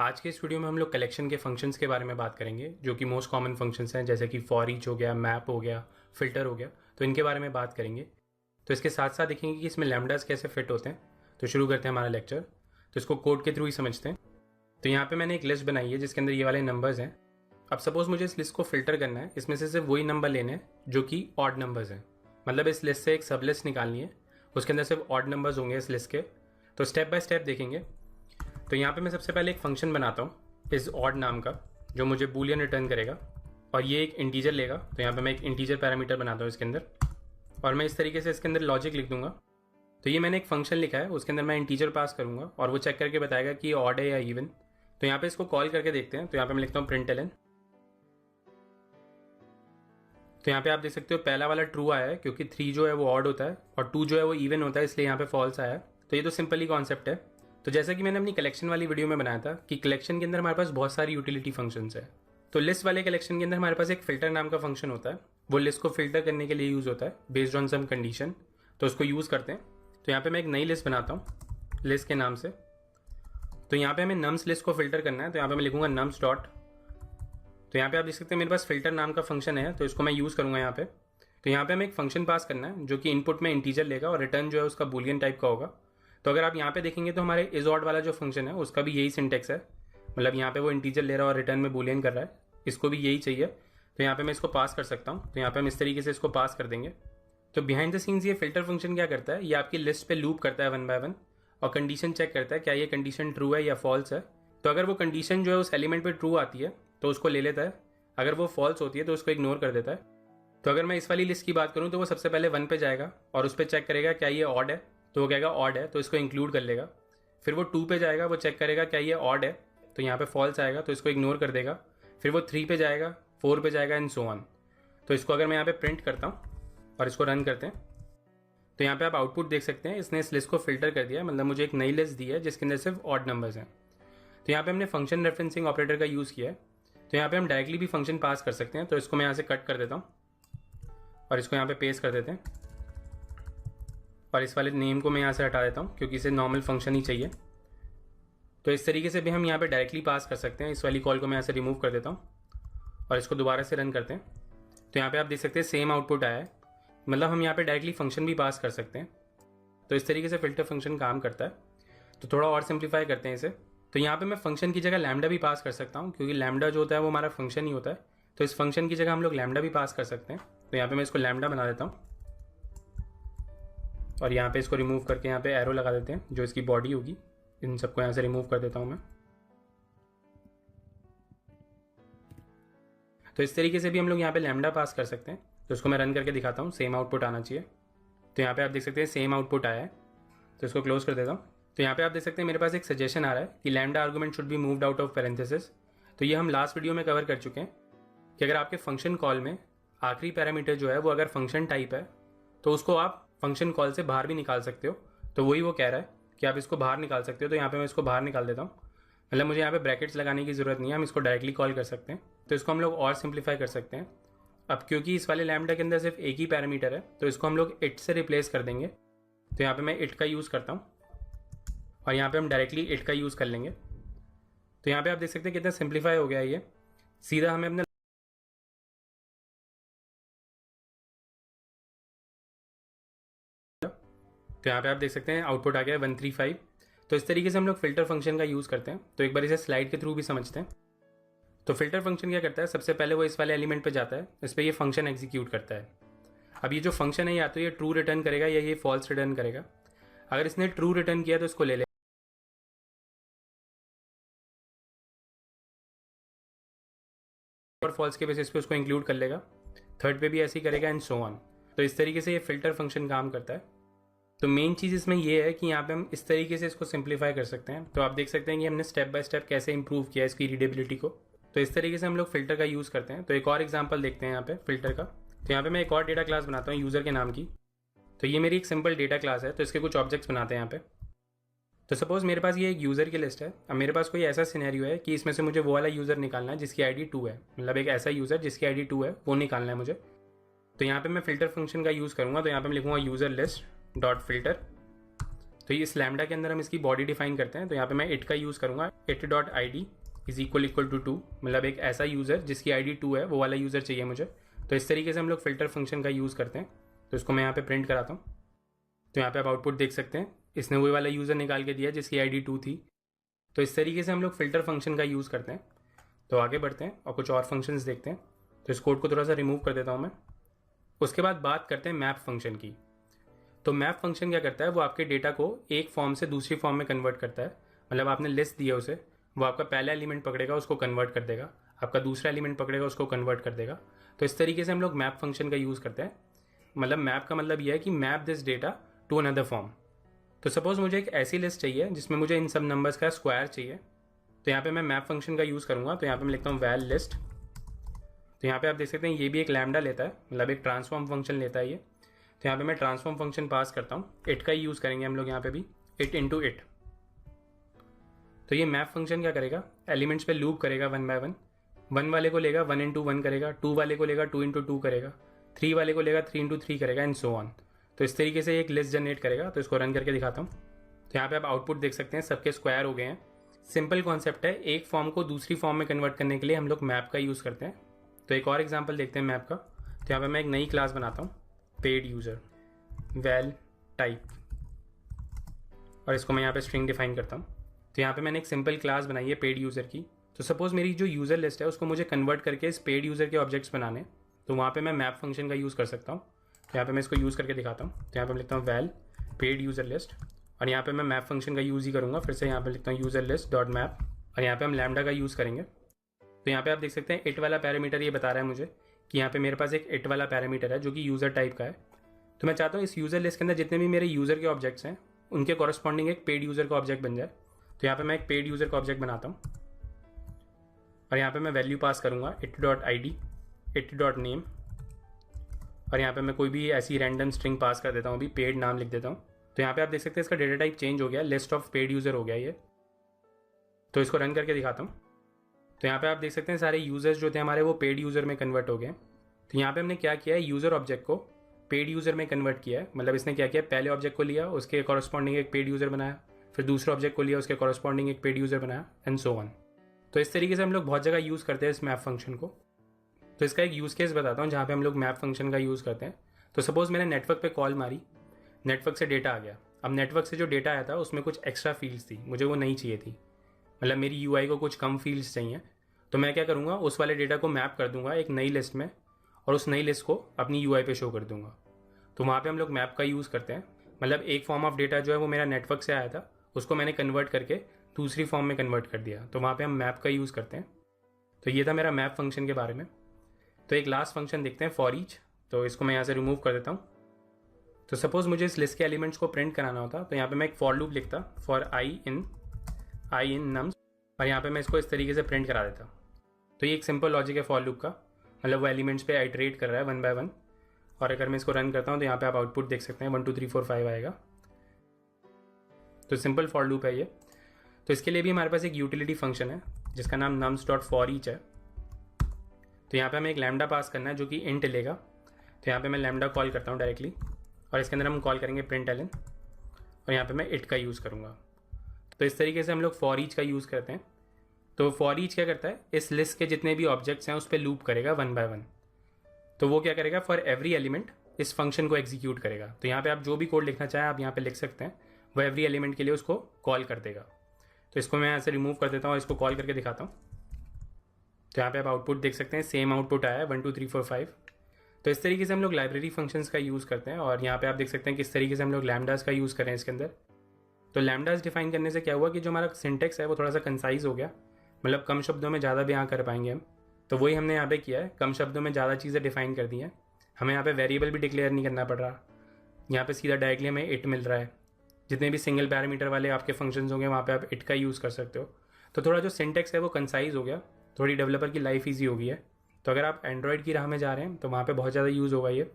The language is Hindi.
आज के इस वीडियो में हम लोग कलेक्शन के फंक्शंस के बारे में बात करेंगे जो कि मोस्ट कॉमन फंक्शंस हैं, जैसे कि फॉर ईच हो गया, मैप हो गया, फिल्टर हो गया। तो इनके बारे में बात करेंगे। तो इसके साथ साथ देखेंगे कि इसमें लैम्डास कैसे फिट होते हैं। तो शुरू करते हैं हमारा लेक्चर। तो इसको कोड के थ्रू ही समझते हैं। तो यहाँ पे मैंने एक लिस्ट बनाई है जिसके अंदर ये वाले नंबर्स हैं। अब सपोज मुझे इस लिस्ट को फिल्टर करना है, इसमें से सिर्फ वही नंबर लेने हैं जो कि ऑड नंबर्स हैं। मतलब इस लिस्ट से एक सब लिस्ट निकालनी है, उसके अंदर सिर्फ ऑड नंबर्स होंगे इस लिस्ट के। तो स्टेप बाय स्टेप देखेंगे। तो यहाँ पे मैं सबसे पहले एक फंक्शन बनाता हूँ इस ऑड नाम का, जो मुझे बूलियन रिटर्न करेगा और ये एक इंटीजर लेगा। तो यहाँ पे मैं एक इंटीजर पैरामीटर बनाता हूँ इसके अंदर, और मैं इस तरीके से इसके अंदर लॉजिक लिख दूंगा। तो ये मैंने एक फंक्शन लिखा है, उसके अंदर मैं इंटीजर पास करूंगा और वो चेक करके बताएगा कि ये ऑड है या इवन। तो यहाँ पे इसको कॉल करके देखते हैं। तो यहाँ पे मैं लिखता हूँ println। तो यहाँ पे आप देख सकते हो पहला वाला ट्रू आया है क्योंकि 3 जो है वो ऑड होता है और 2 जो है वो इवन होता है, इसलिए यहाँ पे फॉल्स आया है। तो ये तो सिंपल ही कॉन्सेप्ट है। तो जैसा कि मैंने अपनी कलेक्शन वाली वीडियो में बनाया था कि कलेक्शन के अंदर हमारे पास बहुत सारी यूटिलिटी फंक्शंस है। तो लिस्ट वाले कलेक्शन के अंदर हमारे पास एक फिल्टर नाम का फंक्शन होता है। वो लिस्ट को फिल्टर करने के लिए यूज होता है बेस्ड ऑन सम कंडीशन। तो उसको यूज करते हैं। तो यहाँ पे मैं एक नई लिस्ट बनाता हूँ लिस्ट के नाम से। तो यहाँ पे हमें नम्स लिस्ट को फिल्टर करना है। तो यहाँ पे मैं लिखूंगा नम्स डॉट। तो यहाँ पे आप देख सकते हैं मेरे पास फिल्टर नाम का फंक्शन है, तो इसको मैं यूज करूंगा यहाँ पे। तो यहाँ पे हमें एक फंक्शन पास करना है जो कि इनपुट में इंटीजर लेगा और रिटर्न जो है उसका बूलियन टाइप का होगा। तो अगर आप यहाँ पे देखेंगे तो हमारे इज ऑड वाला जो फंक्शन है उसका भी यही सिंटेक्स है। मतलब यहाँ पे वो इंटीजर ले रहा है और रिटर्न में बूलियन कर रहा है, इसको भी यही चाहिए। तो यहाँ पे मैं इसको पास कर सकता हूँ। तो यहाँ पे हम इस तरीके से इसको पास कर देंगे। तो बिहाइंड द सीन्स ये फिल्टर फंक्शन क्या करता है, ये आपकी लिस्ट पे लूप करता है 1 बाय 1 और कंडीशन चेक करता है क्या ये कंडीशन ट्रू है या फॉल्स है। तो अगर वो कंडीशन जो है उस एलिमेंट पे ट्रू आती है तो उसको ले लेता है, अगर वो फॉल्स होती है तो उसको इग्नोर कर देता है। तो अगर मैं इस वाली लिस्ट की बात करूं तो वो सबसे पहले 1 पे जाएगा और उस पर चेक करेगा क्या ये ऑड है, तो वो कहेगा ऑड है, तो इसको इंक्लूड कर लेगा। फिर वो 2 पे जाएगा, वो चेक करेगा क्या ये ऑड है, तो यहाँ पे फॉल्स आएगा, तो इसको इग्नोर कर देगा। फिर वो 3 पे जाएगा, 4 पे जाएगा एंड सो ऑन। तो इसको अगर मैं यहाँ पे प्रिंट करता हूँ और इसको रन करते हैं तो यहाँ पे आप आउटपुट देख सकते हैं, इसने इस लिस्ट को फिल्टर कर दिया। मतलब मुझे एक नई लिस्ट दी है जिसके अंदर सिर्फ ऑड नंबर्स हैं। तो यहाँ पे हमने फंक्शन रेफरेंसिंग ऑपरेटर का यूज़ किया है। तो यहाँ पे हम डायरेक्टली भी फंक्शन पास कर सकते हैं। तो इसको मैं यहाँ से कट कर देता हूँ और इसको यहाँ पे पेस्ट कर देते हैं और इस वाले नेम को मैं यहाँ से हटा देता हूँ क्योंकि इसे नॉर्मल फंक्शन ही चाहिए। तो इस तरीके से भी हम यहाँ पे डायरेक्टली पास कर सकते हैं। इस वाली कॉल को मैं यहाँ से रिमूव कर देता हूँ और इसको दोबारा से रन करते हैं। तो यहाँ पे आप देख सकते हैं सेम आउटपुट आया है। मतलब हम यहाँ पे डायरेक्टली फंक्शन भी पास कर सकते हैं। तो इस तरीके से फिल्टर फंक्शन काम करता है। तो थोड़ा और सिंप्लीफाई करते हैं इसे। तो यहाँ पे मैं फंक्शन की जगह लैम्डा भी पास कर सकता हूँ क्योंकि लैम्डा जो होता है वो हमारा फंक्शन ही होता है। तो इस फंक्शन की जगह हम लोग लैम्डा भी पास कर सकते हैं। तो यहाँ पे मैं इसको लैम्डा बना देता हूँ और यहाँ पे इसको रिमूव करके यहाँ पे एरो लगा देते हैं जो इसकी बॉडी होगी। इन सबको यहाँ से रिमूव कर देता हूँ मैं। तो इस तरीके से भी हम लोग यहाँ पे लैम्डा पास कर सकते हैं। तो इसको मैं रन करके दिखाता हूँ, सेम आउटपुट आना चाहिए। तो यहाँ पे आप देख सकते हैं सेम आउटपुट आया है। तो इसको क्लोज कर देता हूँ। तो यहाँ पे आप देख सकते हैं मेरे पास एक सजेशन आ रहा है कि lambda argument should be moved out of parenthesis. तो ये हम लास्ट वीडियो में कवर कर चुके हैं कि अगर आपके फंक्शन कॉल में आखिरी पैरामीटर जो है वो अगर फंक्शन टाइप है तो उसको आप फंक्शन कॉल से बाहर भी निकाल सकते हो। तो वही वो कह रहा है कि आप इसको बाहर निकाल सकते हो। तो यहाँ पे मैं इसको बाहर निकाल देता हूँ। मतलब मुझे यहाँ पे ब्रैकेट्स लगाने की ज़रूरत नहीं है, हम इसको डायरेक्टली कॉल कर सकते हैं। तो इसको हम लोग और सिंप्लीफाई कर सकते हैं। अब क्योंकि इस वाले लैम्डा के अंदर सिर्फ एक ही पैरामीटर है तो इसको हम लोग इट से रिप्लेस कर देंगे। तो यहाँ पे मैं इट का यूज़ करता हूँ और यहाँ पे हम डायरेक्टली इट का यूज़ कर लेंगे। तो यहाँ पे आप देख सकते हैं कितना सिंप्लीफाई हो गया है ये। सीधा हमें अपने तो यहाँ पे आप देख सकते हैं आउटपुट आ गया 135। तो इस तरीके से हम लोग फिल्टर फंक्शन का यूज़ करते हैं। तो एक बार इसे स्लाइड के थ्रू भी समझते हैं। तो फिल्टर फंक्शन क्या करता है, सबसे पहले वो इस वाले एलिमेंट पे जाता है, इस पर ये फंक्शन एग्जीक्यूट करता है। अब ये जो फंक्शन है या तो ये ट्रू रिटर्न करेगा या ये फॉल्स रिटर्न करेगा। अगर इसने ट्रू रिटर्न किया तो इसको ले लेगा और फॉल्स के बेसिस पे उसको इंक्लूड कर लेगा। थर्ड पे भी ऐसे ही करेगा एंड सो ऑन। तो इस तरीके से ये फिल्टर फंक्शन काम करता है। तो मेन चीज़ इसमें ये है कि यहाँ पे हम इस तरीके से इसको सिंप्लीफाई कर सकते हैं। तो आप देख सकते हैं कि हमने स्टेप बाय स्टेप कैसे इंप्रूव किया इसकी रीडेबिलिटी को। तो इस तरीके से हम लोग फिल्टर का यूज़ करते हैं। तो एक और एग्जांपल देखते हैं यहाँ पे फिल्टर का। तो यहाँ पे मैं एक और डेटा क्लास बनाता हूँ यूज़र के नाम की। तो ये मेरी एक सिंपल डेटा क्लास है। तो इसके कुछ ऑब्जेक्ट्स बनाते हैं यहाँ पे। तो सपोज मेरे पास ये एक यूज़र की लिस्ट है। अब मेरे पास कोई ऐसा सिनेरियो है कि इसमें से मुझे वो वाला यूज़र निकालना है जिसकी ID 2 है। मतलब एक ऐसा यूज़र जिसकी ID 2 है वो निकालना है मुझे। तो यहाँ पे मैं फिल्टर फंक्शन का यूज़ करूँगा। तो यहाँ पे मैं लिखूँगा यूज़र लिस्ट डॉट फिल्टर। तो इस लैम्डा के अंदर हम इसकी बॉडी डिफाइन करते हैं। तो यहाँ पे मैं इट का यूज़ करूँगा, it.id इज इक्वल टू 2, मतलब एक ऐसा यूज़र जिसकी ID 2 है, वो वाला यूज़र चाहिए मुझे। तो इस तरीके से हम लोग फिल्टर फंक्शन का यूज़ करते हैं। तो इसको मैं यहाँ पे प्रिंट कराता हूँ। तो यहाँ पे आप आउटपुट देख सकते हैं, इसने वही वाला यूज़र निकाल के दिया जिसकी ID 2 थी। तो इस तरीके से हम लोग फिल्टर फंक्शन का यूज़ करते हैं। तो आगे बढ़ते हैं और कुछ और फंक्शंस देखते हैं। तो इस कोड को थोड़ा सा रिमूव कर देता हूँ मैं। उसके बाद बात करते हैं मैप फंक्शन की। तो मैप फंक्शन क्या करता है, वो आपके डेटा को एक फॉर्म से दूसरी फॉर्म में कन्वर्ट करता है। मतलब आपने लिस्ट दी है उसे, वो आपका पहला एलिमेंट पकड़ेगा, उसको कन्वर्ट कर देगा, आपका दूसरा एलिमेंट पकड़ेगा, उसको कन्वर्ट कर देगा। तो इस तरीके से हम लोग मैप फंक्शन का यूज़ करते हैं। मतलब मैप का मतलब यह है कि map this data to another form. तो सपोज मुझे एक ऐसी लिस्ट चाहिए जिसमें मुझे इन सब नंबर्स का स्क्वायर चाहिए। तो यहाँ पे मैं मैप फंक्शन का यूज़ करूँगा। तो यहाँ पे मैं लिखता हूँ वैल लिस्ट। तो यहाँ पे आप देख सकते हैं ये भी एक लैम्डा लेता है, मतलब एक ट्रांसफॉर्म फंक्शन लेता है ये। तो यहाँ पे मैं ट्रांसफॉर्म फंक्शन पास करता हूँ, इट का ही यूज़ करेंगे हम लोग यहाँ पे भी, इट इंटू इट। तो ये मैप फंक्शन क्या करेगा, एलिमेंट्स पे लूप करेगा 1 बाय 1। 1 वाले को लेगा 1 इंटू 1 करेगा, 2 वाले को लेगा 2 इंटू 2 करेगा, 3 वाले को लेगा 3 इंटू 3 करेगा, एंड सो ऑन। तो इस तरीके से एक लिस्ट जनरेट करेगा। तो इसको रन करके दिखाता हूँ। तो यहाँ पे आप आउटपुट देख सकते हैं, सबके स्क्वायर हो गए हैं। सिंपल कॉन्सेप्ट है, एक फॉर्म को दूसरी फॉर्म में कन्वर्ट करने के लिए हम लोग मैप का यूज़ करते हैं। तो एक और एग्जांपल देखते हैं मैप का। तो यहाँ पे मैं एक नई क्लास बनाता हूँ, पेड यूज़र, वैल टाइप, और इसको मैं यहाँ पे स्ट्रिंग डिफाइन करता हूँ। तो यहाँ पे मैंने एक सिंपल क्लास बनाई है पेड यूज़र की। तो सपोज मेरी जो यूज़र लिस्ट है उसको मुझे कन्वर्ट करके इस पेड यूज़र के ऑब्जेक्ट्स बनाने, तो वहाँ पे मैं मैप फंक्शन का यूज़ कर सकता हूँ। तो यहाँ पे मैं इसको यूज़ करके दिखाता हूँ। तो यहाँ पे मैं लिखता हूँ वैल पेड यूज़र लिस्ट, और यहाँ पे मैं मैप फंक्शन का यूज़ ही करूँगा। फिर से यहाँ पे लिखता हूँ यूज़र लिस्ट डॉट मैप, और यहाँ पे हम लैम्डा का यूज़ करेंगे। तो यहाँ पे आप देख सकते हैं इट वाला पैरामीटर ये बता रहा है मुझे कि यहाँ पे मेरे पास एक इट वाला पैरामीटर है जो कि यूज़र टाइप का है। तो मैं चाहता हूँ इस यूज़र लिस्ट के अंदर जितने भी मेरे यूज़र के ऑब्जेक्ट्स हैं उनके कॉरस्पॉन्डिंग एक पेड यूज़र का ऑब्जेक्ट बन जाए। तो यहाँ पे मैं एक पेड यूज़र का ऑब्जेक्ट बनाता हूँ, और यहाँ पे मैं वैल्यू पास करूँगा it.id, it.name, और यहाँ पे मैं कोई भी ऐसी रैंडम स्ट्रिंग पास कर देता हूँ, अभी पेड नाम लिख देता हूँ। तो यहाँ पे आप देख सकते हैं इसका डेटा टाइप चेंज हो गया, लिस्ट ऑफ पेड यूज़र हो गया ये। तो इसको रन करके दिखाता हूँ। तो यहाँ पे आप देख सकते हैं सारे यूज़र्स जो थे हमारे वो पेड यूज़र में कन्वर्ट हो गए। तो यहाँ पे हमने क्या किया है, यूज़र ऑब्जेक्ट को पेड यूज़र में कन्वर्ट किया है। मतलब इसने क्या किया, पहले ऑब्जेक्ट को लिया, उसके कॉरस्पॉन्डिंग एक पेड यूज़र बनाया, फिर दूसरे ऑब्जेक्ट को लिया, उसके कॉरस्पॉन्डिंग एक पेड यूज़र बनाया, एंड सो ऑन। तो इस तरीके से हम लोग बहुत जगह यूज़ करते हैं इस मैप फंक्शन को। तो इसका एक यूज़ केस बताता हूँ जहाँ पे हम लोग मैप फंक्शन का यूज़ करते हैं। तो सपोज मैंने नेटवर्क पे कॉल मारी, नेटवर्क से डेटा आ गया। अब नेटवर्क से जो डेटा आया था उसमें कुछ एक्स्ट्रा फील्ड्स थी, मुझे वो नहीं चाहिए थी। मतलब मेरी यूआई को कुछ कम फील्ड्स चाहिए। तो मैं क्या करूँगा, उस वाले डेटा को मैप कर दूंगा एक नई लिस्ट में, और उस नई लिस्ट को अपनी यूआई पे शो कर दूंगा। तो वहाँ पे हम लोग मैप का यूज़ करते हैं। मतलब एक फॉर्म ऑफ डेटा जो है वो मेरा नेटवर्क से आया था, उसको मैंने कन्वर्ट करके दूसरी फॉर्म में कन्वर्ट कर दिया। तो वहाँ पे हम मैप का यूज़ करते हैं। तो ये था मेरा मैप फंक्शन के बारे में। तो एक लास्ट फंक्शन देखते हैं, फॉर ईच। तो इसको मैं यहाँ से रिमूव कर देता हूँ। तो सपोज मुझे इस लिस्ट के एलिमेंट्स को प्रिंट कराना होता, तो यहाँ पे मैं एक फॉर लूप लिखता, फॉर आई इन नम्स, और यहाँ पे मैं इसको इस तरीके से प्रिंट करा देता। तो ये एक सिंपल लॉजिक है फॉर लूप का। मतलब वो एलिमेंट्स पे आइटरेट कर रहा है 1 बाय 1। और अगर मैं इसको रन करता हूँ तो यहाँ पे आप आउटपुट देख सकते हैं 1 2 3 4 5 आएगा। तो सिंपल फॉर लूप है ये। तो इसके लिए भी हमारे पास एक यूटिलिटी फंक्शन है जिसका नाम nums.forEach है। तो यहाँ पे हमें एक लैम्डा पास करना है जो कि इंट लेगा। तो यहाँ पे मैं लैम्डा कॉल करता हूँ डायरेक्टली, और इसके अंदर हम कॉल करेंगे println, और यहाँ पे मैं इट का यूज़ करूँगा। तो इस तरीके से हम लोग फॉर ईच का यूज़ करते हैं। तो फॉर ईच क्या करता है, इस लिस्ट के जितने भी ऑब्जेक्ट्स हैं उस पर लूप करेगा 1 बाय 1। तो वो क्या करेगा, फॉर एवरी एलिमेंट इस फंक्शन को एग्जीक्यूट करेगा। तो यहाँ पे आप जो भी कोड लिखना चाहें आप यहाँ पे लिख सकते हैं, वो एवरी एलिमेंट के लिए उसको कॉल कर देगा। तो इसको मैं यहाँ से रिमूव कर देता हूँ और इसको कॉल करके दिखाता हूँ। तो यहाँ पे आप आउटपुट देख सकते हैं, सेम आउटपुट आया है 1 2 3 4 5। तो इस तरीके से हम लोग लाइब्रेरी फंक्शंस का यूज़ करते हैं। और यहाँ पे आप देख सकते हैं किस तरीके से हम लोग लैम्डास का यूज़ करें इसके अंदर। तो लैम्डास डिफाइन करने से क्या हुआ कि जो हमारा सिंटेक्स है वो थोड़ा सा कंसाइज हो गया, मतलब कम शब्दों में ज़्यादा बयां कर पाएंगे हम। तो वही हमने यहाँ पे किया है, कम शब्दों में ज़्यादा चीज़ें डिफाइन कर दी हैं। हमें यहाँ पे वेरिएबल भी डिक्लेयर नहीं करना पड़ रहा, यहाँ पे सीधा डायरेक्टली हमें इट मिल रहा है। जितने भी सिंगल पैरामीटर वाले आपके फंक्शंस होंगे वहाँ पे आप इट का यूज़ कर सकते हो। तो थोड़ा जो सिंटेक्स है वो कंसाइज हो गया, थोड़ी डेवलपर की लाइफ ईजी हो गई है। तो अगर आप एंड्रॉयड की राह में जा रहे हैं तो वहाँ पे बहुत ज़्यादा यूज़ होगा ये।